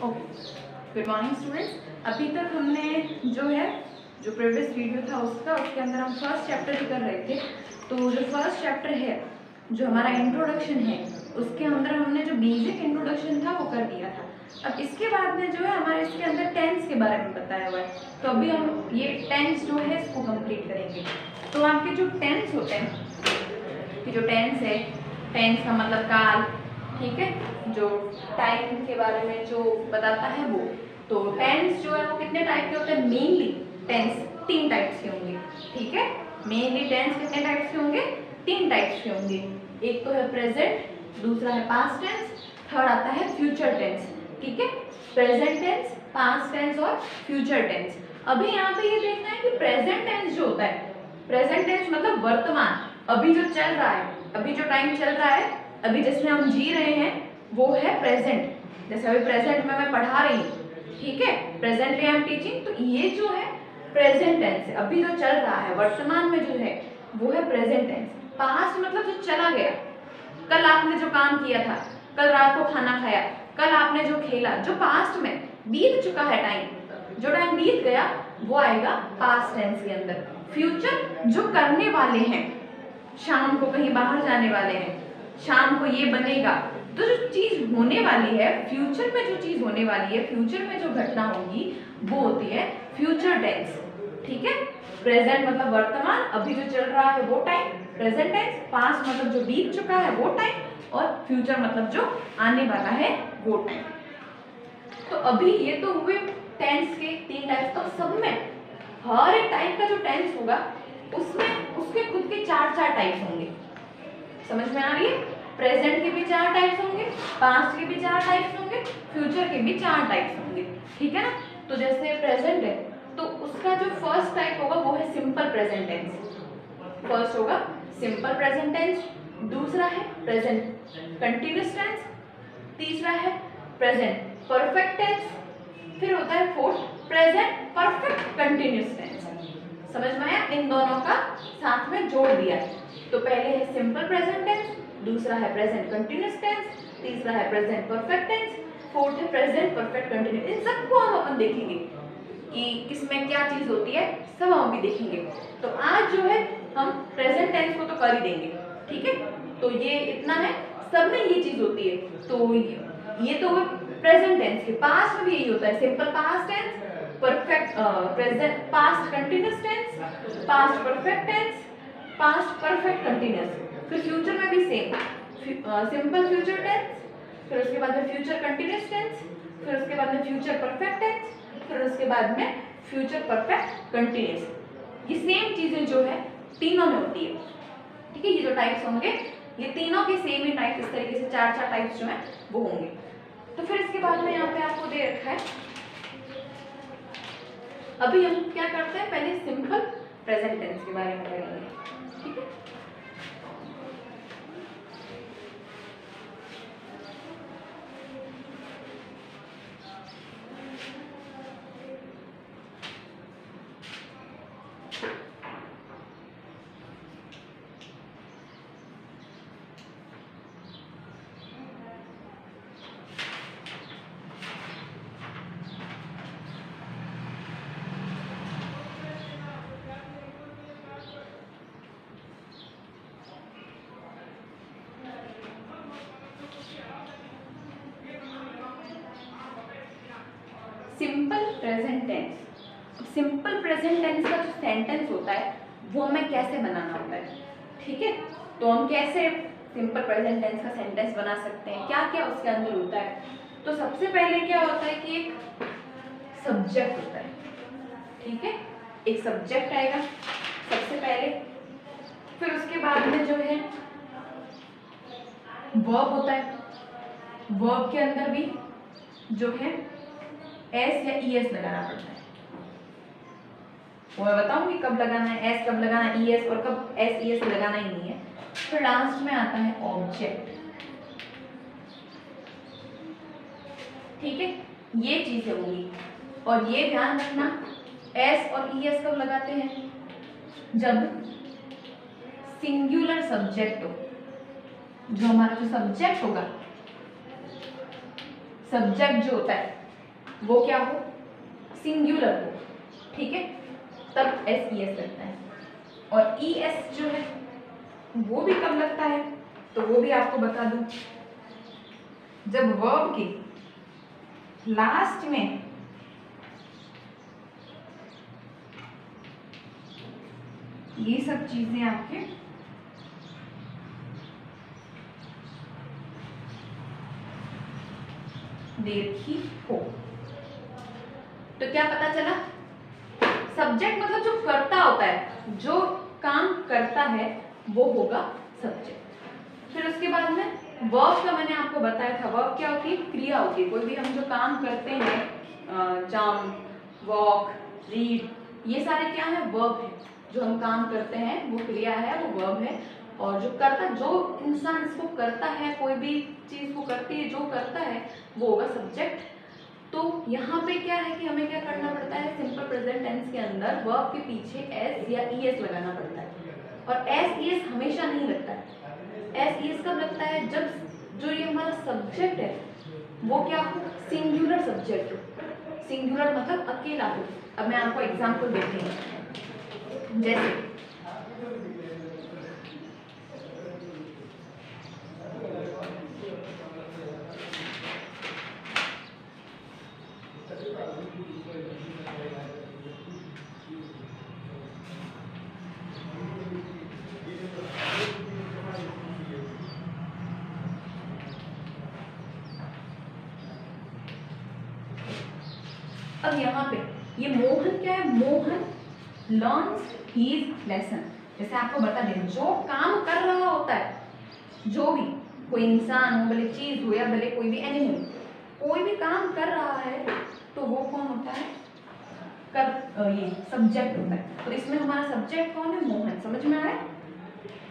Okay, good morning students. अभी तक हमने जो प्रीवियस वीडियो था उसके अंदर हम फर्स्ट चैप्टर ही कर रहे थे। तो जो फर्स्ट चैप्टर है, जो हमारा इंट्रोडक्शन है, उसके अंदर हमने जो बेसिक इंट्रोडक्शन था वो कर दिया था। अब इसके बाद में जो है हमारे इसके अंदर टेंस के बारे में बताया हुआ है। तो अभी हम ये टेंस जो है इसको कंप्लीट करेंगे। तो आपके जो टेंस होते हैं, कि जो टेंस है, टेंस का मतलब काल, ठीक है, जो टाइम के बारे में जो बताता है वो। तो टेंस जो है वो कितने टाइप के होते हैं? मेनली टेंस 3 टाइप्स के होंगे, ठीक है। मेनली टेंस कितने टाइप्स के होंगे? 3 टाइप्स के होंगे। एक तो है प्रेजेंट, दूसरा है पास्ट टेंस, थर्ड आता है फ्यूचर टेंस, ठीक है। प्रेजेंट टेंस, पास्ट टेंस और फ्यूचर टेंस। अभी यहाँ पे ये देखना है कि प्रेजेंट टेंस जो होता है, प्रेजेंट टेंस मतलब वर्तमान, अभी जो चल रहा है, अभी जो टाइम चल रहा है, अभी जिसमें हम जी रहे हैं वो है प्रेजेंट। जैसे अभी प्रेजेंट में मैं पढ़ा रही हूँ, ठीक है, प्रेजेंटली आई एम टीचिंग, तो ये जो है प्रेजेंट टेंस है। अभी जो चल रहा है वर्तमान में जो है वो है प्रेजेंट टेंस। पास्ट मतलब जो चला गया, कल आपने जो काम किया था, कल रात को खाना खाया, कल आपने जो खेला, जो पास्ट में बीत चुका है टाइम, जो टाइम बीत गया वो आएगा पास्ट टेंस के अंदर। फ्यूचर जो करने वाले हैं, शाम को कहीं बाहर जाने वाले हैं, शाम को ये बनेगा, तो जो चीज होने वाली है, फ्यूचर में जो चीज होने वाली है, फ्यूचर में जो घटना होगी वो होती है फ्यूचर टेंस, ठीक है। प्रेजेंट मतलब वर्तमान, अभी जो चल रहा है वो टाइम प्रेजेंट टेंस, पास्ट मतलब जो बीत चुका है वो टाइम, और फ्यूचर मतलब जो आने वाला है वो टाइम। तो अभी ये तो हुए टेंस के 3 टाइप्स। तो सब में हर एक टाइप का जो टेंस होगा उसमें उसके खुद के 4 टाइप्स होंगे। समझ में आ रही है? प्रेजेंट के भी 4 टाइप्स होंगे, पास्ट के भी 4 टाइप्स होंगे, फ्यूचर के भी 4 टाइप्स होंगे, ठीक है ना। तो जैसे प्रेजेंट है तो उसका जो फर्स्ट टाइप होगा वो है सिंपल प्रेजेंट टेंस। फर्स्ट होगा सिंपल प्रेजेंट टेंस, दूसरा है प्रेजेंट कंटीन्यूअस टेंस, तीसरा है प्रेजेंट परफेक्ट टेंस, फिर होता है fourth present perfect continuous tense. समझ में आया? इन दोनों का साथ में जोड़ दिया है। तो पहले है सिंपल प्रेजेंट टेंस, दूसरा है प्रेजेंट कंटीन्यूअस टेंस, तीसरा है प्रेजेंट परफेक्ट टेंस, फोर्थ है प्रेजेंट परफेक्ट कंटीन्यूअस। इन सबको हम अपन देखेंगे कि किसमें क्या चीज होती है, सब हम भी देखेंगे। तो आज जो है हम प्रेजेंट टेंस को तो कर ही देंगे, ठीक है। तो ये इतना है, सब में ये चीज होती है। तो ये तो प्रेजेंट टेंस के। पास्ट में भी यही होता है, simple past tense, perfect present past continuous tense, past perfect tense, past perfect continuous. फिर फ्यूचर में भी सेम, सिंपल फ्यूचर टेंस, फिर उसके बाद में फ्यूचर कंटीन्यूअस टेंस, फिर उसके बाद में फ्यूचर परफेक्ट टेंस, फिर उसके बाद में फ्यूचर परफेक्ट कंटीन्यूअस। ये सेम चीजें जो है तीनों में होती है, ठीक है। ये जो टाइप्स होंगे ये तीनों के सेम ही टाइप्स, इस तरीके से 4 टाइप्स जो है वो होंगे। तो फिर इसके बाद में यहाँ पे आपको दे रखा है, अभी हम क्या करते हैं, पहले सिंपल प्रेजेंट टेंस के बारे में करेंगे, ठीक है। Simple present tense. Simple present tense का जो सेंटेंस होता है वो हमें कैसे बनाना होता है, ठीक है। तो हम कैसे सिंपल प्रेजेंट टेंस का सेंटेंस बना सकते हैं, क्या क्या उसके अंदर होता है। तो सबसे पहले क्या होता है कि एक सब्जेक्ट होता है, ठीक है। एक सब्जेक्ट आएगा सबसे पहले, फिर उसके बाद में जो है वर्ब होता है। वर्ब के अंदर भी जो है एस या ई एस लगाना पड़ता है। वो मैं बताऊंगी कब लगाना है एस, कब लगाना है ई एस, और कब एस ई एस लगाना ही नहीं है। फिर लास्ट में आता है ऑब्जेक्ट, ठीक है। ये चीजें होंगी, और ये ध्यान रखना एस और ई एस कब लगाते हैं? जब सिंगुलर सब्जेक्ट हो। जो हमारा जो सब्जेक्ट होगा, सब्जेक्ट जो होता है वो क्या हो, सिंगुलर हो, ठीक है, तब एस ई एस लगता है। और ई एस जो है वो भी कब लगता है, तो वो भी आपको बता दूं, जब वर्ब के लास्ट में ये सब चीजें आपके देखी हो। तो क्या पता चला, सब्जेक्ट मतलब जो करता होता है, जो काम करता है वो होगा सब्जेक्ट। फिर उसके बाद में वर्ब का मैंने आपको बताया था, वर्ब क्या होती है, क्रिया होती है। कोई भी हम जो काम करते हैं, जंप, वॉक, रीड, ये सारे क्या है, वर्ब है। जो हम काम करते हैं वो क्रिया है, वो वर्ब है। और जो करता, जो इंसान इसको करता है, कोई भी चीज को करती है, जो करता है वो होगा सब्जेक्ट। तो यहाँ पे क्या है कि हमें क्या करना पड़ता है, सिंपल प्रेजेंट टेंस के अंदर वर्ब के पीछे एस या ई एस लगाना पड़ता है। और एस ई एस हमेशा नहीं लगता है। एस ई एस कब लगता है, जब जो ये हमारा सब्जेक्ट है वो क्या हो, सिंगुलर सब्जेक्ट हो। सिंगुलर मतलब अकेला हो। अब मैं आपको एग्जाम्पल देती हूँ, जैसे अब यहाँ पे ये मोहन क्या है, मोहन लर्न्स हीज लेसन। जैसे आपको बता दें, जो काम कर रहा होता है, जो भी कोई इंसान हो, भले चीज हो या भले कोई भी एनिमल, कोई भी काम कर रहा है तो वो कौन होता है, ये सब्जेक्ट होता है। तो इसमें हमारा सब्जेक्ट कौन है, मोहन। समझ में आया,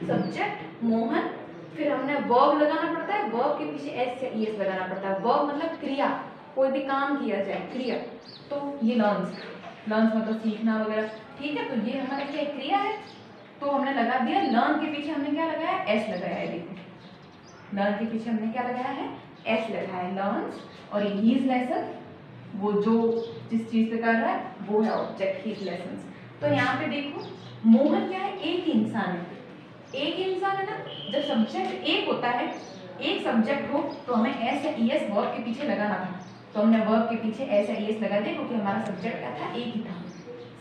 सब्जेक्ट मोहन। फिर हमने वर्ब लगाना पड़ता है, वर्ब के पीछे एस या ई एस लगाना पड़ता है। वर्ब मतलब क्रिया, कोई भी काम किया जाए, क्रिया। तो ये लर्न्स, लर्न्स मतलब सीखना वगैरह, ठीक है। तो ये हमारा क्या क्रिया है, तो हमने लगा दिया, लर्न के पीछे हमने क्या लगाया, एस लगाया है। देखो लर्न के पीछे हमने क्या लगाया है, एस लगाया है, लर्न्स। और ये हीज लेसन, वो जो जिस चीज पे कर रहा है वो है ऑब्जेक्ट, हीज लेसन। तो यहाँ पे देखो, मोहन क्या है, एक इंसान है, एक इंसान है ना। जब सब्जेक्ट एक होता है, एक सब्जेक्ट हो, तो हमें एस या ई एस वर्ब के पीछे लगाना था। तो हमने वर्ब के पीछे एस या ई एस लगा दिया, क्योंकि हमारा सब्जेक्ट क्या था, एक ही था।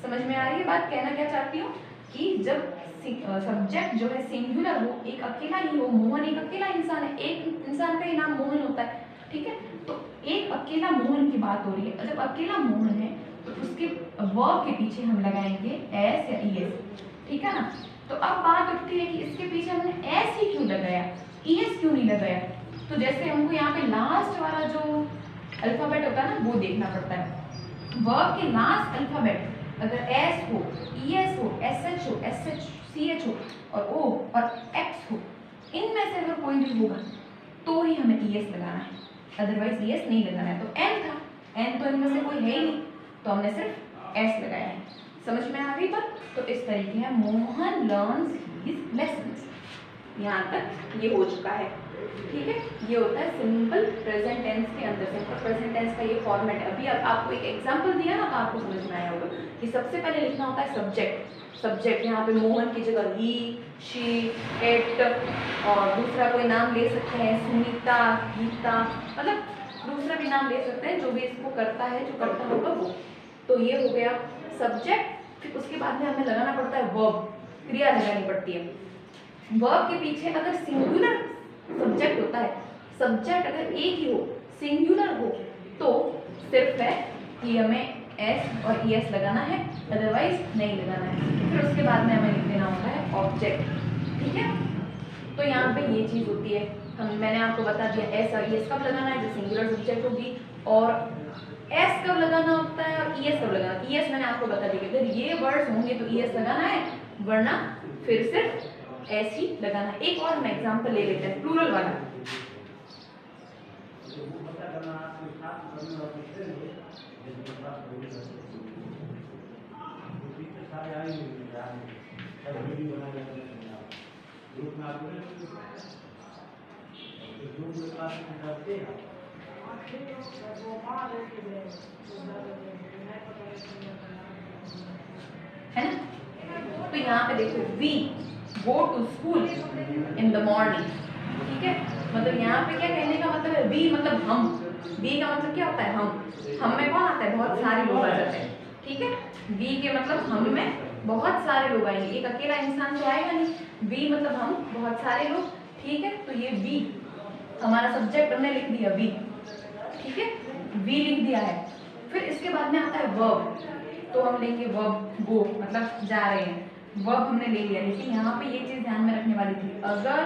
समझ में आ रही है बात, कहना क्या चाहती हूँ कि जब सब्जेक्ट जो है सिंगुलर हो, एक अकेला ही हो, मोहन एक अकेला इंसान है, एक इंसान का ही नाम मोहन होता है, ठीक है। तो एक अकेला मोहन की बात हो रही है। जब अकेला मोहन है तो उसके वर्ब के पीछे हम लगाएंगे एस या ई एस, ठीक है ना। तो अब बात उठती है कि इसके पीछे हमने एस ही क्यों लगाया, ई एस क्यों नहीं लगाया। तो जैसे हमको यहाँ पे लास्ट वाला जो अल्फाबेट होता है ना, वो देखना पड़ता है। वर्ब के लास्ट अल्फाबेट अगर एस हो, ई एस हो, एस एच हो, एस एच सी एच हो, और ओ और एक्स हो, इनमें से अगर कोई भी होगा तो ही हमें ई एस लगाना है, अदरवाइज ई एस नहीं लगाना है। तो एन था, एन तो इनमें से कोई है ही नहीं, तो हमने सिर्फ एस लगाया है। समझ में आ गई बात। तो इस तरीके है, मोहन लर्न्स हिज लेसन्स। यहाँ तक ये हो चुका है, ठीक है। ये होता है सिंपल प्रेजेंट टेंस के अंदर। सिंपल प्रेजेंट टेंस का ये फॉर्मेट है। अभी अब आपको एक एग्जांपल दिया ना, तो आपको समझ में आया होगा कि सबसे पहले लिखना होता है सब्जेक्ट। सब्जेक्ट यहाँ पे मोहन की जगह ही, शी, इट, और दूसरा कोई नाम ले सकते हैं, सुनीता, गीता, मतलब दूसरा भी नाम ले सकते हैं, जो भी इसको करता है, जो करता होगा वो। तो ये हो गया सब्जेक्ट। फिर उसके बाद में हमें लगाना पड़ता है वर्ब, क्रिया लगानी पड़ती है। वर्ब के पीछे अगर सिंगुलर सब्जेक्ट होता है, सब्जेक्ट अगर एक ही हो, सिंगुलर हो, तो सिर्फ है कि हमें एस और ई एस लगाना है, अदरवाइज नहीं लगाना है। फिर उसके बाद में हमें लिख देना होता है ऑब्जेक्ट, ठीक है। तो यहाँ पे ये चीज होती है। मैंने आपको बता दिया एस और ई एस कब लगाना है, जब सिंगुलर सब्जेक्ट होगी, और एस कब लगाना होता है और ई एस कब लगाना। ई एस मैंने आपको बता दिया, अगर ये वर्ड्स होंगे तो ई एस लगाना है, वरना फिर सिर्फ एस ही लगाना है। एक और हम एग्जांपल ले लेते हैं, प्लूरल वाला। है ना। तो यहाँ पे देखो we go to school in the morning, ठीक है। मतलब यहाँ पे क्या कहने का मतलब है, वी मतलब हम, वी का मतलब क्या होता है हम में कौन आता है, बहुत सारे लोग आ जाते हैं, ठीक है। वी के मतलब हम में बहुत सारे लोग आएंगे, एक अकेला इंसान तो आएगा नहीं, वी मतलब हम, बहुत सारे लोग, ठीक है। तो ये वी हमारा सब्जेक्ट हमने लिख दिया वी, ठीक है, वी लिख दिया है। फिर इसके बाद में आता है वर्ब, तो हम लेंगे वर्ब गो, मतलब जा रहे हैं, वर्ब हमने ले लिया। लेकिन यहाँ पे ये चीज ध्यान में रखने वाली थी, अगर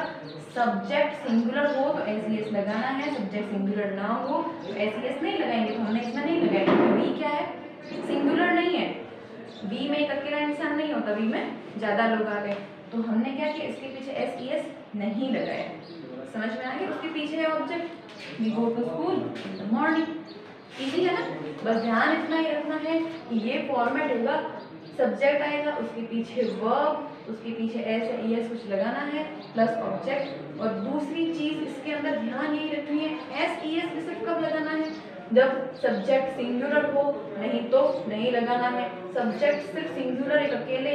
सब्जेक्ट सिंगुलर हो तो एस लगाना है, सब्जेक्ट सिंगुलर ना हो तो एस नहीं लगाएंगे। तो हमने इसमें नहीं लगाया क्योंकि वी क्या है, सिंगुलर नहीं है, वी में एक अकेला इंसान नहीं होता, वी में ज्यादा लोग आ गए। तो हमने क्या किया, इसके पीछे एस नहीं लगाया। समझ में आ गया। उसके पीछे है object, we go to school in the morning, easy है ना। बस ध्यान इतना ही रखना है कि ये फॉर्मेट होगा, सब्जेक्ट आएगा, उसके पीछे वर्ब, उसके पीछे एस या ES कुछ लगाना है प्लस ऑब्जेक्ट। और दूसरी चीज इसके अंदर ध्यान यही रखनी है, एस ES सिर्फ कब लगाना है, जब सब्जेक्ट सिंगुलर हो, नहीं तो नहीं लगाना है। सब्जेक्ट सिर्फ सिंगुलर एक अकेले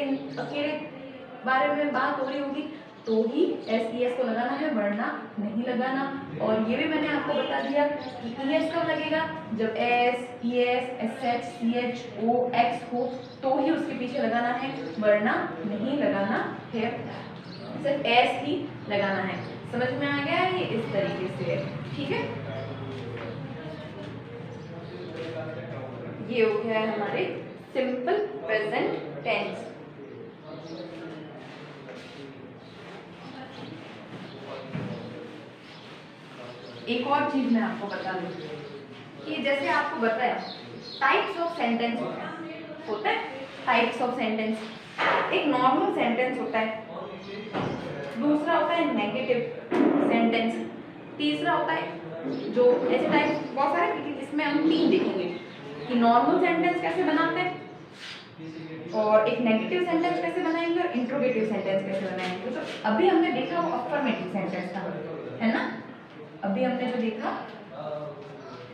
बारे में बात हो रही होगी तो ही एस को लगाना है, वरना नहीं लगाना। और ये भी मैंने आपको बता दिया कि ES कब लगेगा, जब S ES SH CH OX हो तो ही उसके पीछे लगाना है, वरना नहीं लगाना है, सिर्फ एस ही लगाना है। समझ में आ गया है, ये इस तरीके से है, ठीक है। ये हो गया है हमारे सिंपल प्रेजेंट टेंस। एक और चीज मैं आपको बता दूं कि जैसे आपको बताया टाइप्स ऑफ सेंटेंस होता है, टाइप्स ऑफ सेंटेंस, एक नॉर्मल सेंटेंस होता है, दूसरा होता है नेगेटिव सेंटेंस, तीसरा होता है जो ऐसे टाइप्स बहुत सारे, लेकिन इसमें हम 3 देखेंगे कि नॉर्मल सेंटेंस कैसे बनाते हैं, और एक नेगेटिव सेंटेंस कैसे बनाएंगे, और इंट्रोगेटिव सेंटेंस कैसे बनाएंगे। तो अभी हमने देखा वो अफर्मेटिव सेंटेंस था, है ना। अभी हमने जो देखा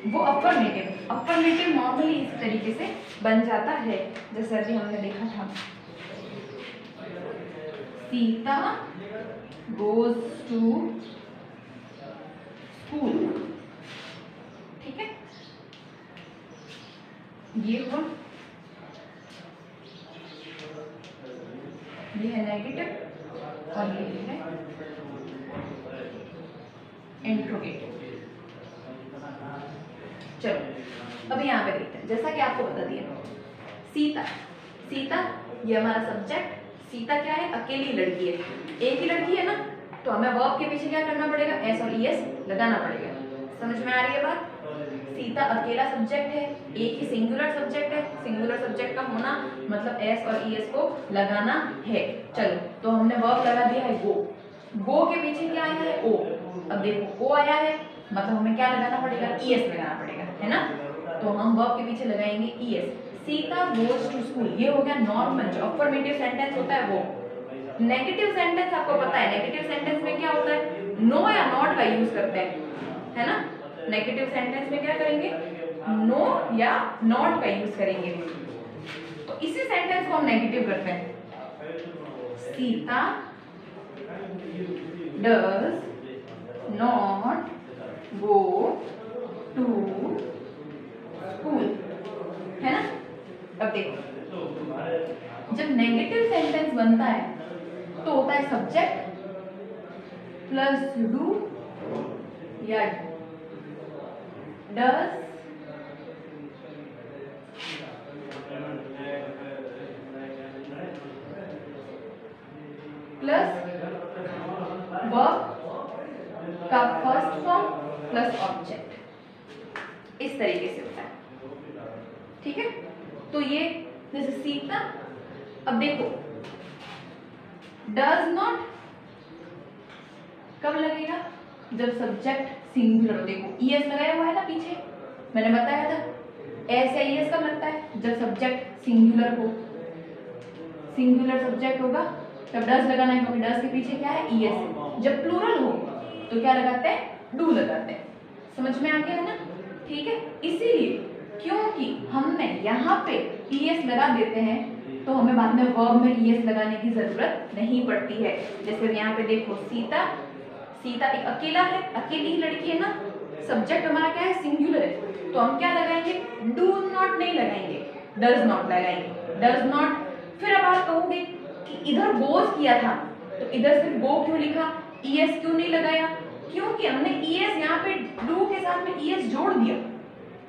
वो अफर्मेटिव नॉर्मली इस तरीके से बन जाता है, जैसे अभी हमने देखा था, सीता गोज टू स्कूल, ठीक है। ये हुआ, ये है नेगेटिव और ये है इंट्रोगेटिव। चलो अब यहाँ पे देखते हैं, जैसा कि आपको बता दिया सीता ये हमारा सब्जेक्ट, सीता क्या है, अकेली लड़की है, एक ही लड़की है ना, तो हमें वर्ब के पीछे क्या करना पड़ेगा, एस और ES लगाना पड़ेगा। समझ में आ रही है बात। सीता अकेला सब्जेक्ट है, एक ही सिंगुलर सब्जेक्ट है, सिंगुलर सब्जेक्ट का होना मतलब एस और ES को लगाना है। चलो तो हमने वर्ब लगा दिया है गो के पीछे क्या आया है, ओ। अब देखो ओ आया है मतलब हमें क्या लगाना पड़ेगा, ES लगाना पड़ेगा, है ना। तो हम वर्ब के पीछे लगाएंगे ES। Sita goes to school, ये हो गया नॉर्मल जो अफर्मेटिव सेंटेंस होता है वो। नेगेटिव सेंटेंस आपको पता है, नेगेटिव सेंटेंस में क्या होता है, नो या नॉट का यूज करते हैं, है ना। नेगेटिव सेंटेंस में क्या करेंगे, नो या नॉट का यूज करेंगे। तो इसी सेंटेंस को हम नेगेटिव करते हैं, Sita does not go to school, है ना। अब देखो जब नेगेटिव सेंटेंस बनता है तो होता है सब्जेक्ट प्लस डू या डज प्लस वर्ब का फर्स्ट फॉर्म प्लस ऑब्जेक्ट, इस तरीके से होता है, ठीक है। तो ये जैसे सीता, अब देखो डज नॉट कब लगेगा, जब सब्जेक्ट सिंगुलर हो। देखो ES लगाया हुआ है ना पीछे, मैंने बताया था एस या ES कब लगता है, जब सब्जेक्ट सिंगुलर हो, सिंगुलर सब्जेक्ट होगा तब डज लगाना है, क्योंकि डज के पीछे क्या है, ES। जब प्लूरल हो तो क्या लगाते हैं, डू लगाते हैं। समझ में आ गया है ना। ठीक है, इसीलिए क्योंकि हमने यहाँ पे ईएस लगा देते हैं तो हमें बाद में वर्ब में ईएस लगाने की जरूरत नहीं पड़ती है। जैसे यहाँ पे देखो सीता, सीता एक अकेला है, अकेली ही लड़की है ना, सब्जेक्ट हमारा क्या है, सिंगुलर है, तो हम क्या लगाएंगे, डू नॉट नहीं लगाएंगे, डज नॉट लगाएंगे, डज नॉट। फिर अब आप कहोगे कि इधर गोज किया था तो इधर सिर्फ गो क्यों लिखा, ईएस क्यों नहीं लगाया, क्योंकि हमने ईएस यहाँ पे डू के साथ में ईएस जोड़ दिया।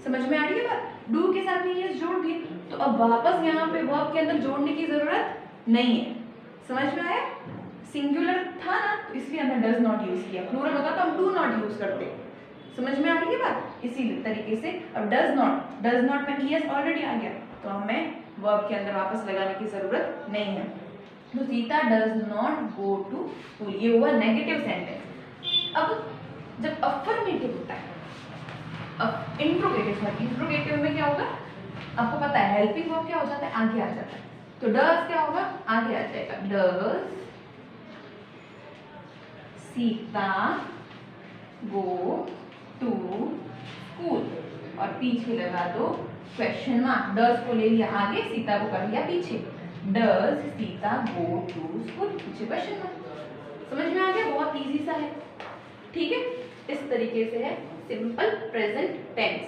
समझ में आ रही है बात, डू के साथ में ईएस जोड़ दिए तो अब वापस यहाँ पे वर्ब के अंदर जोड़ने की जरूरत नहीं है। समझ में आया, सिंगुलर था ना तो इसलिए हमने डज नॉट यूज किया, प्लूरल होता तो हम डू नॉट यूज करते। समझ में आ रही है बात, इसी तरीके से अब डज नॉट में ईएस ऑलरेडी आ गया तो हमें वर्ब के अंदर वापस लगाने की जरूरत नहीं है। तो Sita does not go to school, ये हुआ नेगेटिव सेंटेंस। अब जब अफर्मेटिव होता है, अब इंट्रोगेटिव में क्या होगा, आपको पता है हेल्पिंग वर्ब क्या हो जाता है, आगे आ जाता है, तो डज क्या होगा, आगे आ जाएगा, does Sita go to school, और पीछे लगा दो क्वेश्चन मार्क, डज को ले लिया आगे, सीता को कर लिया पीछे, does Sita go to school, पीछे क्वेश्चन मार्क। समझ में आ गया, बहुत इजी सा है, ठीक है। इस तरीके से है सिंपल प्रेजेंट टेंस,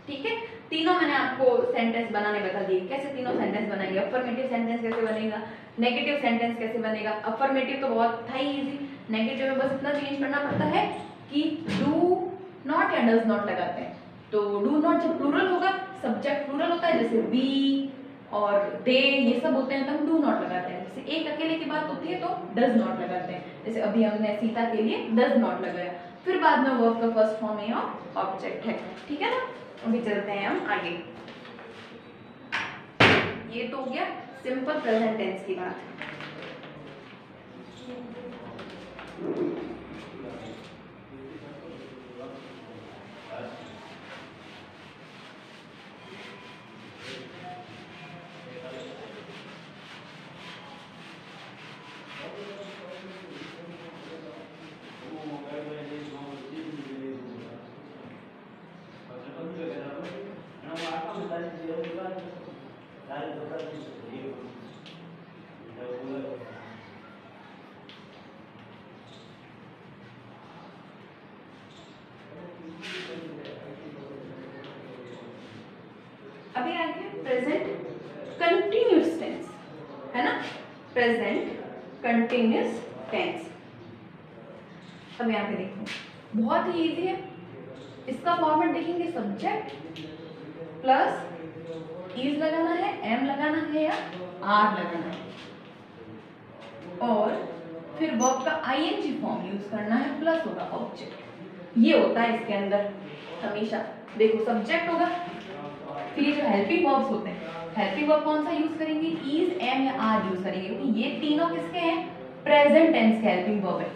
ठीक है। तीनों मैंने आपको सेंटेंस बनाने बता दिए, कैसे तीनों सेंटेंस बनाएंगे, अफर्मेटिव सेंटेंस कैसे बनेगा, नेगेटिव सेंटेंस कैसे बनेगा। अफर्मेटिव तो बहुत था ही इजी, नेगेटिव में बस इतना चेंज करना पड़ता है कि डू नॉट या डज नॉट लगाते हैं, तो डू नॉट जब प्लूरल होगा, सब्जेक्ट प्लूरल होता है, जैसे वी और दे ये सब होते हैं, तो हम डू नॉट लगाते हैं। जैसे एक अकेले की बात होती है तो डज नॉट लगाते हैं, जैसे अभी हमने सीता के लिए डज नॉट लगाया, फिर बाद में वर्ब का फर्स्ट फॉर्म है और ऑब्जेक्ट है, ठीक है ना। अभी चलते हैं हम आगे, ये तो हो गया सिंपल प्रेजेंट टेंस की बात। अभी आगे प्रेजेंट कंटिन्यूअस टेंस है ना, प्रेजेंट कंटिन्यूअस टेंस। अब यहाँ पे देखो बहुत ही इजी है, इसका फॉर्मेट देखेंगे, सब्जेक्ट प्लस इज लगाना है, एम लगाना है या आर लगाना है, और फिर वर्ब का आईएनजी फॉर्म यूज करना है, प्लस होगा ऑब्जेक्ट। ये होता है इसके अंदर हमेशा। देखो सब्जेक्ट होगा, फिर ये जो हेल्पिंग वर्ब्स होते हैं, हेल्पिंग वर्ब कौन सा यूज करेंगे, इज, एम या आर यूज करेंगे, क्योंकि ये तीनों किसके हैं, प्रेजेंट टेंस के हेल्पिंग वर्ब है।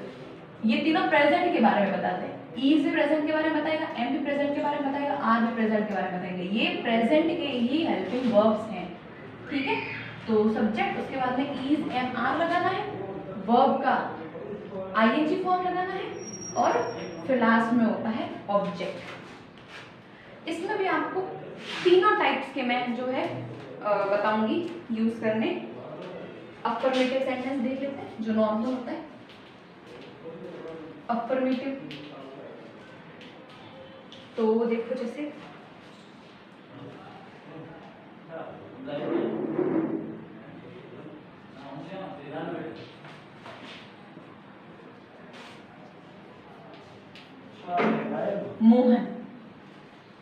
ये तीनों प्रेजेंट के बारे में बताते हैं, इज भी प्रेजेंट के बारे में बताएगा, एम भी प्रेजेंट के बारे में बताएगा, आर भी प्रेजेंट के बारे में बताएंगे। ये प्रेजेंट के ही हेल्पिंग वर्ब्स हैं, ठीक है। तो सब्जेक्ट, उसके बाद में इज, एम, आर लगाना है, वर्ब का आईएनजी फॉर्म लगाना है, और फिर लास्ट में होता है ऑब्जेक्ट। इसमें भी आपको तीनों टाइप्स के मैं जो है बताऊंगी यूज करने। अफर्मेटिव सेंटेंस देख लेते हैं जो नॉर्मल होता है। अफर्मेटिव तो देखो जैसे मोहन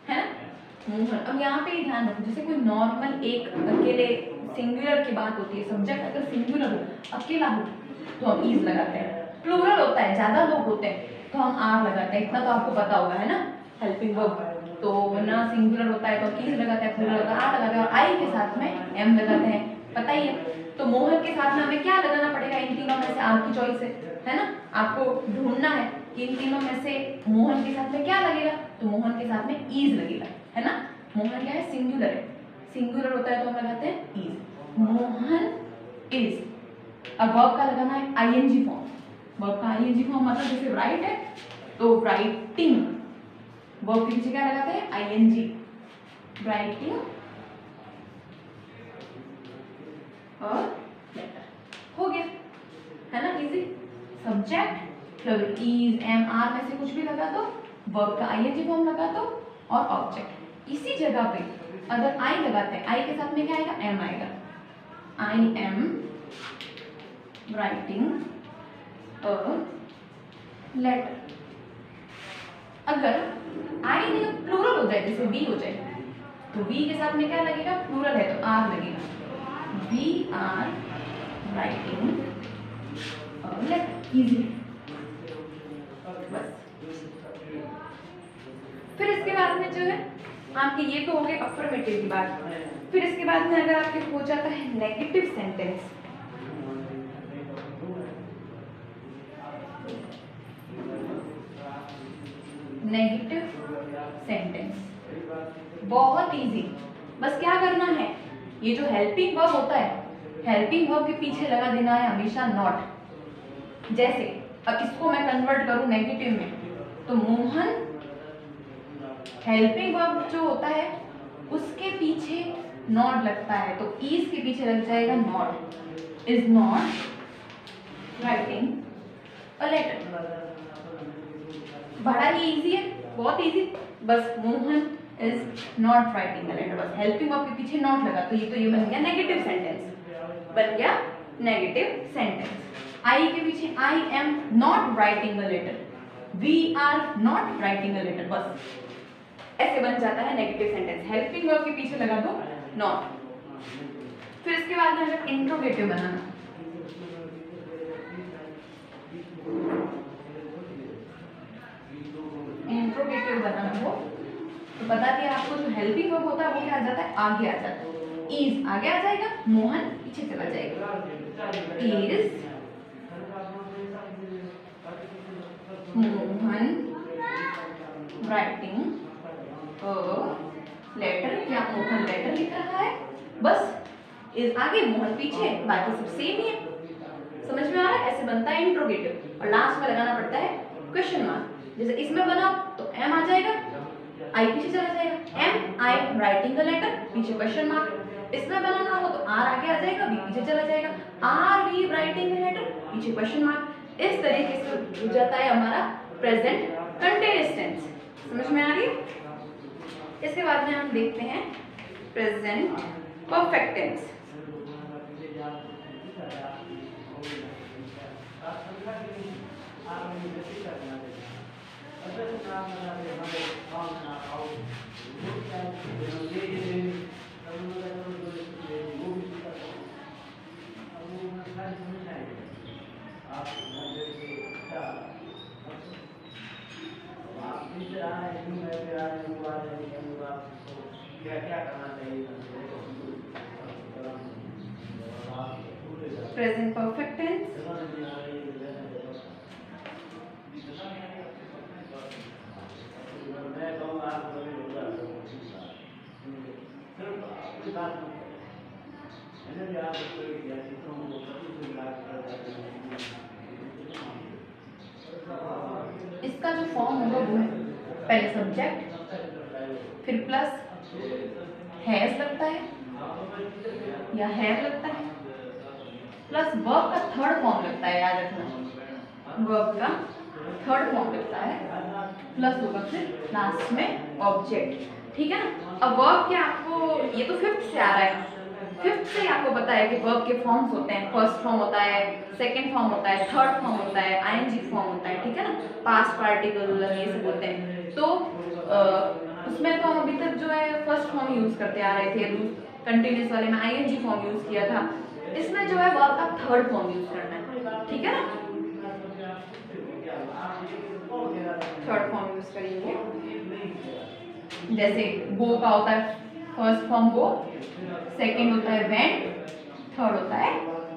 है ना, मोहन। अब यहाँ पे ध्यान रखो, जैसे कोई नॉर्मल एक अकेले सिंगुलर की बात होती है, सब्जेक्ट अगर सिंगुलर हो, अकेला हो, तो हम इज लगाते हैं। प्लूरल होता है, ज्यादा लोग होते हैं, तो हम आर लगाते हैं। इतना तो आपको पता होगा है ना, हेल्पिंग वर्ब। तो ना सिंगुलर होता है तो इज लगाते हैं, प्लूरल होता है आर लगाते हैं, और आई के साथ में एम लगाते हैं, पता ही है। तो मोहन के साथ में हमें क्या लगाना पड़ेगा, इन तीनों में से आपकी चॉइस है ना, आपको ढूंढना है कि इन तीनों में से मोहन के साथ में क्या लगेगा, तो मोहन के साथ में इज लगेगा, है ना। मोहन क्या है, सिंगुलर है, सिंगुलर होता है तो हम लगाते हैं इज, मोहन इज। अब वर्ब का लगाना है आईएनजी फॉर्म, वर्ब का आईएनजी फॉर्म मतलब जैसे राइट है तो राइटिंग, वर्ब के पीछे क्या लगाते हैं? आईएनजी, राइटिंग और लेटर। हो गया, है ना, easy. Subject plus is, am, are में से कुछ भी लगा दो, वर्ब का आईएनजी फॉर्म लगा दो और ऑब्जेक्ट। इसी जगह पे अगर आई लगाते हैं, आई के साथ में क्या आएगा? एम आएगा। I am writing a letter. अगर आई नहीं प्लूरल हो जाए, जैसे वी हो जाए, तो वी के साथ में क्या लगेगा? प्लूरल है तो आर लगेगा। We are writing a letter. Easy. बस। फिर इसके बाद में जो है आपके, ये तो हो गए अफर्मेटिव की बात। फिर इसके बाद में अगर आपके हो जाता है नेगेटिव सेंटेंस, नेगेटिव सेंटेंस बहुत इजी। बस क्या करना है, ये जो हेल्पिंग वर्ब होता है, हेल्पिंग वर्ब के पीछे लगा देना है हमेशा नॉट। जैसे अब इसको मैं कन्वर्ट करूं नेगेटिव में, तो मोहन हेल्पिंग वर्ब जो होता है उसके पीछे नॉट लगता है, तो इज के पीछे लग जाएगा not. Is not writing a letter. बड़ा ही इजी है, बहुत इजी। बस Mohan is not writing a letter, बस हेल्पिंग वर्ब के पीछे नॉट लगा, तो ये बन गया नेगेटिव सेंटेंस, बन गया नेगेटिव सेंटेंस। आई के पीछे I am not writing a letter, we are not writing a letter, बस ऐसे बन जाता है नेगेटिव सेंटेंस। हेल्पिंग वर्ब के पीछे लगा दो नॉट। फिर इसके बाद में अगर इंट्रोगेटिव बनाना, इंट्रोगेटिव बनाना हो तो बता दिया आपको, जो हेल्पिंग वर्ब होता है वो क्या आ जाता है? आगे आ जाता है। इज आगे आ जाएगा, मोहन पीछे चला जाएगा। इज मोहन राइटिंग लेटर, क्या मोहन लेटर लिख रहा है? बस इज आगे, मोहन पीछे, बाकी सब सेम ही है। समझ में आ रहा है? ऐसे बनता है इंट्रोगेटिव। और लास्ट में लगाना पड़ता है क्वेश्चन मार्क। जैसे इसमें बनाओ तो एम आ जाएगा, आई पीछे चला जाएगा। Am I writing the letter, पीछे क्वेश्चन मार्क। इसमें बनाना हो तो आर आगे आ जाएगा, वी पीछे चला जाएगा। Are we writing the letter, पीछे क्वेश्चन मार्क। इस तरीके से हो जाता है हमारा प्रेजेंट कंटीन्यूअस टेंस। समझ में आ रही? इसके बाद में हम देखते हैं present perfect tense. Present perfect tense इसका जो फॉर्म होगा वो है पहले सब्जेक्ट, फिर प्लस हैज लगता है या हैव लगता है, प्लस वर्ब का थर्ड फॉर्म लगता है। याद रखना, वर्ब का थर्ड फॉर्म लगता है, प्लस होगा फिर लास्ट में ऑब्जेक्ट। ठीक है ना? अब वर्ब के आपको, ये तो फिफ्थ से आ रहा है, फिफ्थ से आपको पता है कि वर्ब के फॉर्म्स होते हैं। फर्स्ट फॉर्म होता है, सेकंड फॉर्म होता है, थर्ड फॉर्म होता है, आईएनजी फॉर्म होता है। ठीक है ना? पास्ट पार्टिकल ये सब होते हैं। तो उसमें तो हम अभी तक जो है फर्स्ट फॉर्म यूज करते आ रहे थे, कंटिन्यूअस वाले में आईएनजी फॉर्म यूज किया था। इसमें जो है वर्ब का थर्ड फॉर्म यूज करना है। ठीक है ना? थर्ड फॉर्म यूज करेंगे। जैसे गो का होता है फर्स्ट फॉर्म गो, सेकंड होता है वेंट, थर्ड होता है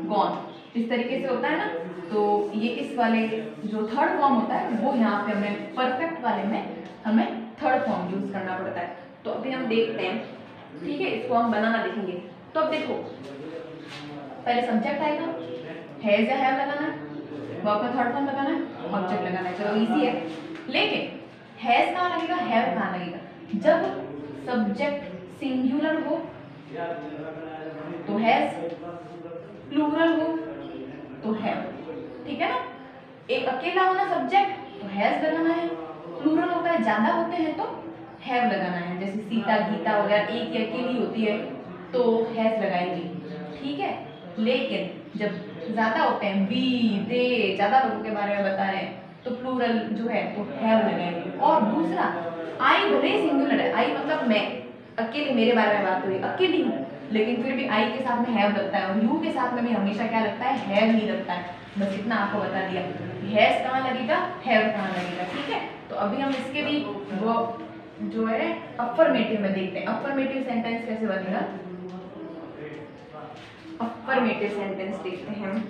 गॉन। इस तरीके से होता है ना? तो ये इस वाले जो थर्ड फॉर्म होता है वो यहाँ पे हमें परफेक्ट वाले में हमें थर्ड फॉर्म यूज करना पड़ता है। तो अभी हम देखते हैं। ठीक है, इसको हम बनाना देखेंगे। तो अब देखो, पहले सब्जेक्ट आएगा, हैज या हैव लगाना है, वर्ब का थर्ड फॉर्म लगाना है, ऑब्जेक्ट लगाना है। चलो इजी है। लेकिन हैज कहाँ लगेगा, हैव कहाँ लगेगा? जब सब्जेक्ट सिंगुलर हो तो हैज, प्लूरल हो तो हैव, ठीक है ना? एक अकेला होना सब्जेक्ट तो हैज लगाना है, प्लूरल होता है ज्यादा होते हैं तो हैव लगाना है। जैसे सीता गीता वगैरह एक ही अकेली होती है तो हैज लगाएंगे, ठीक है? लेकिन जब ज्यादा होते हैं, वी दे, ज्यादा लोगों के बारे में बता रहे हैं तो प्लूरल जो है तो हैव लगाएंगे। और दूसरा, आई भले ही सिंगुलर है, आई मतलब मैं अकेले, मेरे बारे में बात हो रही है, अकेली हूँ, लेकिन फिर भी आई के साथ में हैव लगता है और यू के साथ में भी हमेशा क्या लगता है, हैव ही लगता है। बस इतना आपको बता दिया। हैज कहाँ लगेगा, हैव कहाँ लगेगा, ठीक है? तो अभी हम इसके भी वो जो है अफर्मेटिव में देखते हैं। अफर्मेटिव सेंटेंस कैसे बनेगा, अफर्मेटिव सेंटेंस देखते हैं हम।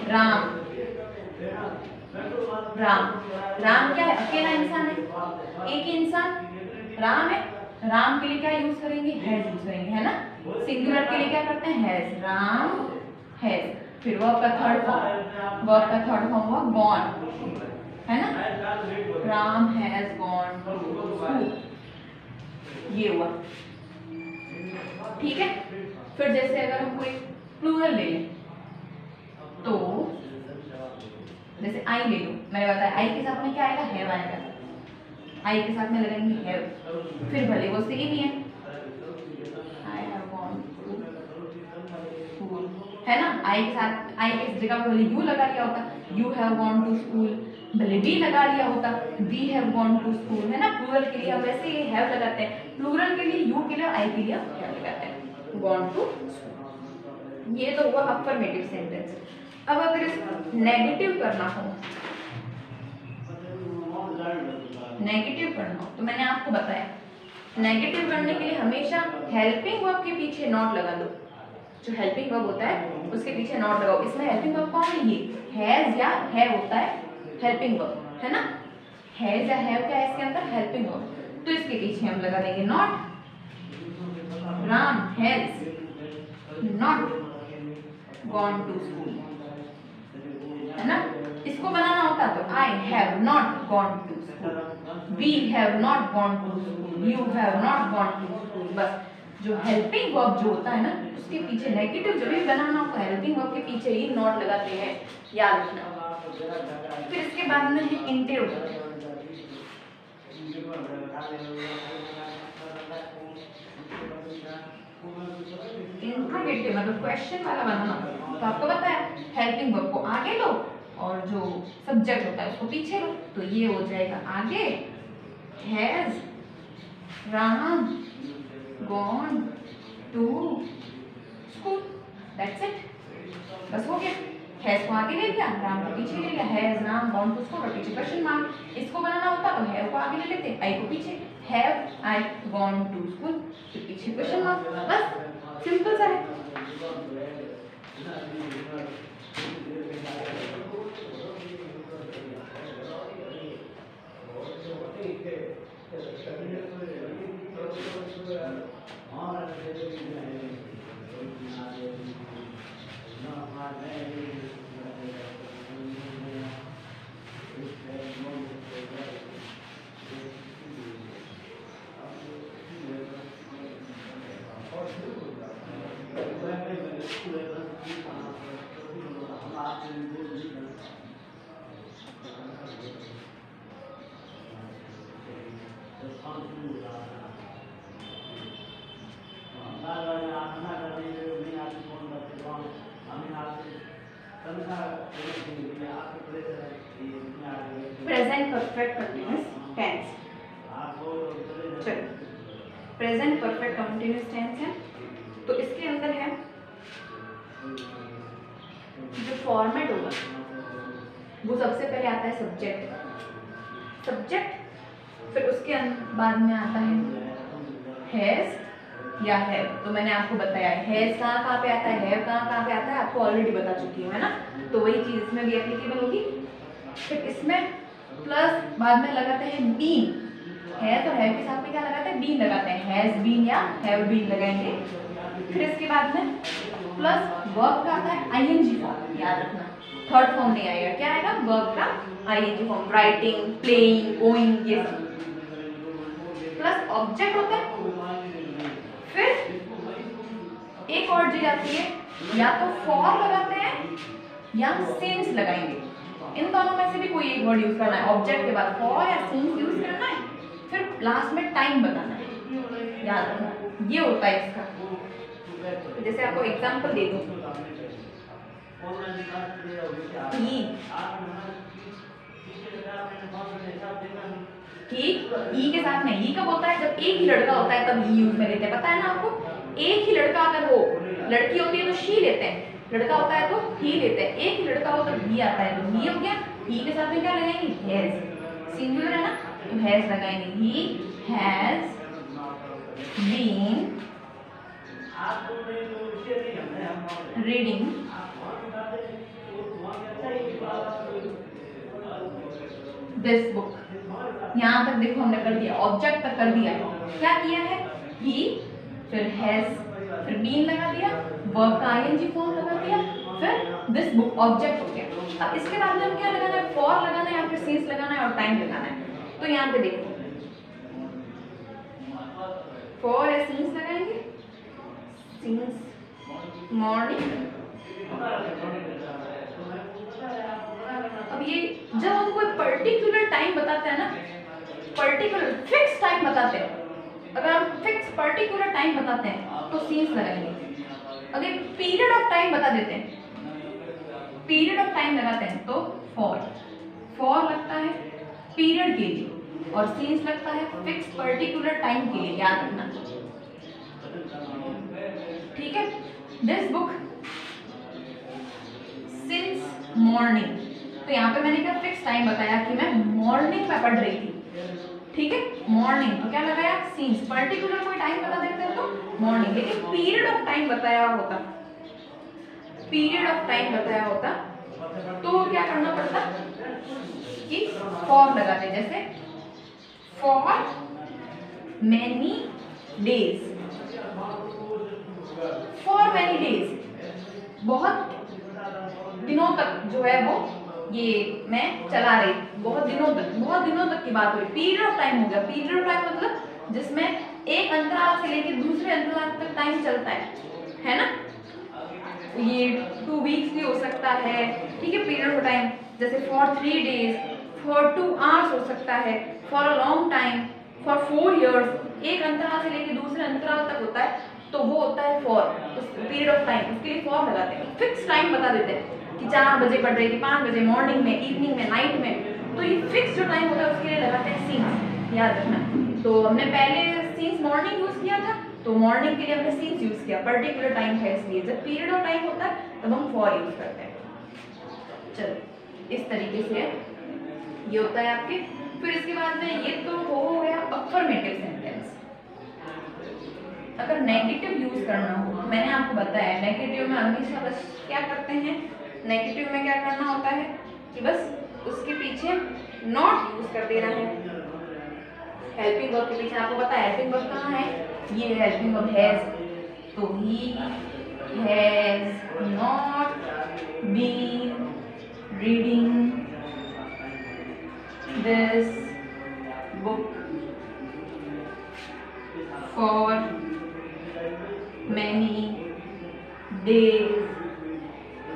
राम, राम, राम क्या है, अकेला इंसान है, एक ही इंसान राम है। राम के लिए क्या यूज करेंगे, हैज यूज करेंगे, है ना? सिंगुलर के लिए क्या करते हैं, हैज, राम हैज। फिर वर्ब का थर्ड फॉर्म हुआ गॉन, है ना? Ram has gone to school, ये हुआ, ठीक है? फिर जैसे अगर हम कोई प्लूरल ले लें तो जैसे आई ले लो, मैंने बताया आई के साथ में क्या आएगा, हैव आएगा, आई के साथ में लगाएंगे हैव, फिर भले वो सेम ही है, I have gone to school, है ना? आई के साथ, आई के जगह पे भले यू लगा लिया होता, you have gone to school, भले वी लगा लिया होता, we have gone to school, है ना? प्लूरल के लिए हम वैसे ही हैव लगाते हैं, प्लूरल के लिए यू के लिए, आई के लिए हैव लगाते हैं, गॉन टू स्कूल। ये तो हुआ अफर्मेटिव सेंटेंस। अब अगर इसको नेगेटिव करना हो, नेगेटिव करना हो तो मैंने आपको बताया, नेगेटिव करने के लिए हमेशा हेल्पिंग वर्ब के पीछे नॉट लगा दो। जो हेल्पिंग वर्ब होता है उसके पीछे नॉट लगाओ। इसमें हेल्पिंग वर्ब कौन है, ये हैज या हैव होता है हेल्पिंग वर्ब, है ना? हैज या हैव क्या है इसके अंदर, हेल्पिंग वर्ब, तो इसके पीछे हम लगा देंगे not. Ram has not gone to school, है ना? इसको बनाना होता तो I have not gone to school, we have not gone to school, you have not gone to school. बस जो हेल्पिंग वर्ब जो होता है ना उसके पीछे नेगेटिव जब भी बनाना हो तो हेल्पिंग वर्ब के पीछे ही नॉट लगाते हैं, याद रखना। फिर इसके बाद में है इंटरोगेटिव। इंटरोगेटिव मतलब क्वेश्चन वाला बनाना, तो आपको पता है हेल्पिंग वर्ब को आगे लो और जो सब्जेक्ट होता है उसको पीछे लो, तो ये हो जाएगा आगे has Ram gone to school, that's it, बस हो गया। हैज को आगे ले लिया, राम को पीछे ले लिया, has Ram gone to school और पीछे क्वेश्चन मार्क। इसको बनाना होता तो हैव को आगे ले लेते, आई को पीछे, have I gone to school, फिर पीछे क्वेश्चन मार्क, बस सिंपल सा है। प्रेजेंट परफेक्ट कंटिन्यूअस टेंस, चलो प्रेजेंट परफेक्ट कंटिन्यूअस टेंस है तो इसके अंदर है जो फॉर्मेट होगा वो सबसे पहले आता है सब्जेक्ट, सब्जेक्ट, फिर उसके बाद में आता है हैज या हैव। तो मैंने आपको बताया हैज कहाँ पे आता है, हैव कहाँ पे आता है, आपको ऑलरेडी बता चुकी हूँ, है ना? तो वही चीज इसमें भी एप्लीकेबल होगी। फिर इसमें प्लस बाद में लगाते हैं बीन, हैज और हैव के साथ में क्या लगाते हैं, बीन लगाते हैं, हैज बीन या हैव बीन लगाएंगे। फिर इसके बाद में प्लस वर्ब का आता है आईएनजी फॉर्म, याद रखना, थर्ड फॉर्म नहीं आएगा। क्या आएगा? वर्ब का ING form, writing, playing, going, ये सब। प्लस ऑब्जेक्ट होता है, फिर एक और चीज आती है, या तो फॉर लगाते हैं या सिंस लगाएंगे। इन दोनों में से भी कोई एक वर्ड यूज करना है, ऑब्जेक्ट के बाद फॉर या सिंस यूज करना है, फिर लास्ट में टाइम बताना है, याद रखना। ये होता है इसका। जैसे आपको एग्जांपल दे दूं, ई के साथ में ई कब होता है? जब एक ही लड़का होता है तब ई यूज में लेते हैं, पता है ना आपको। एक ही लड़का अगर हो, लड़की होती है तो शी लेते हैं, लड़का होता है तो ही लेते हैं। एक ही लड़का हो तो ही आता है, तो ही हो गया। ही के साथ में क्या लगाएंगे? हैज, सिंगुलर है ना, तो हैज लगाएंगे। He has been reading this book. यहाँ तक देखो हमने कर दिया, ऑब्जेक्ट तक कर दिया। क्या किया है? ही, फिर हैज, फिर बीन लगा दिया, वर्ब का आईएनजी फॉर्म लगा दिया, फिर दिस बुक ऑब्जेक्ट हो गया। अब इसके बाद में हम क्या लगाना है? फॉर लगाना है या फिर सिंस लगाना है और टाइम लगाना है। तो यहाँ पे देखो, फॉर या सिंस लगाएंगे, सिंस मॉर्निंग। अब ये जब हम कोई पर्टिकुलर टाइम बताते हैं ना, पर्टिकुलर फिक्स टाइम बताते हैं, अगर हम फिक्स पर्टिकुलर टाइम बताते हैं तो सिंस लगाएंगे। अगर पीरियड ऑफ टाइम बता देते हैं, पीरियड ऑफ टाइम लगाते हैं तो फॉर, फॉर लगता है पीरियड के लिए और सिंस लगता है फिक्स पर्टिकुलर टाइम के लिए, याद रखना, ठीक है। दिस बुक सिंस मॉर्निंग, तो यहाँ पे मैंने क्या फिक्स टाइम बताया कि मैं मॉर्निंग में पढ़ रही थी, ठीक है। मॉर्निंग तो क्या लगाया? सिंस। पर्टिकुलर कोई टाइम बता देते हैं तो मॉर्निंग, लेकिन पीरियड ऑफ टाइम बताया होता, पीरियड ऑफ टाइम बताया होता तो क्या करना पड़ता कि फॉर लगाते, जैसे for many days, for many days, बहुत दिनों तक जो है वो ये मैं चला रही, बहुत दिनों तक की बात हो रही। पीरियड ऑफ टाइम हो गया, पीरियड ऑफ टाइम मतलब जिसमें एक अंतराल से लेकर दूसरे अंतराल तक टाइम चलता है ना। ये 2 वीक्स भी हो सकता है, ठीक है, पीरियड ऑफ टाइम। जैसे फॉर 3 डेज, फॉर 2 आवर्स हो सकता है, for a long time, for 4 years, एक अंतराल से लेकर दूसरे अंतराल तक होता है, तो वो होता है फॉर, पीरियड ऑफ टाइम, उसके लिए फॉर लगाते हैं। फिक्स टाइम बता देते हैं कि 4 बजे पढ़ रही थी, 5 बजे, मॉर्निंग में, इवनिंग में, नाइट में, तो ये फिक्स जो टाइम होता है उसके लिए लगाते हैं सिंस, याद रखना। तो हमने पहले सिंस मॉर्निंग यूज किया था, तो मॉर्निंग के लिए हमने सिंस यूज किया, पर्टिकुलर टाइम है इसलिए। जब पीरियड ऑफ टाइम होता है तब हम फॉर यूज करते हैं। चलो, इस तरीके से ये होता है आपके। फिर इसके बाद में ये तो हो गया अफर्मेटिव सेंटेंस। अगर नेगेटिव यूज करना हो, मैंने आपको बताया नेगेटिव में हमेशा बस क्या करते हैं, नेगेटिव में क्या करना होता है कि बस उसके पीछे नॉट यूज कर देना है। हेल्पिंग वर्ब के पीछे आपको पता है हेल्पिंग वर्ब कहाँ है, ये हेल्पिंग वर्ब हैज, तो he has not been reading this book for many days,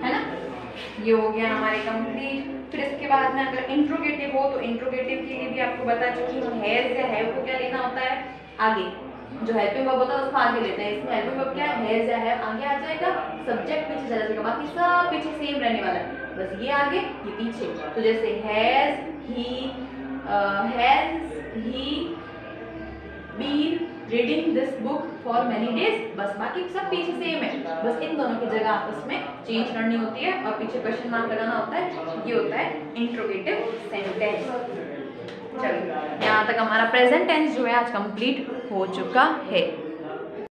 है ना। ये हो गया हमारे कंप्लीट। फिर इसके बाद में अगर इंट्रोगेटिव हो तो इंट्रोगेटिव के लिए भी आपको बता चुकी हूँ, हैज या हैव को क्या लेना होता है आगे, जो हेल्पिंग वर्ब होता है उसको आगे लेते हैं। इसमें हेल्पिंग वर्ब क्या है, हैज या हैव आगे आ जाएगा, सब्जेक्ट पीछे चला जाएगा, बाकी सब पीछे सेम रहने वाला है, बस ये आगे ये पीछे। तो जैसे has he been reading this book for many days, बस बाकी सब पीछे सेम है, बस इन दोनों की जगह आपस में चेंज करनी होती है और पीछे क्वेश्चन मार्क लगाना होता है। ये होता है इंट्रोगेटिव सेंटेंस। चलो, यहाँ तक हमारा प्रेजेंट टेंस जो है आज कंप्लीट हो चुका है।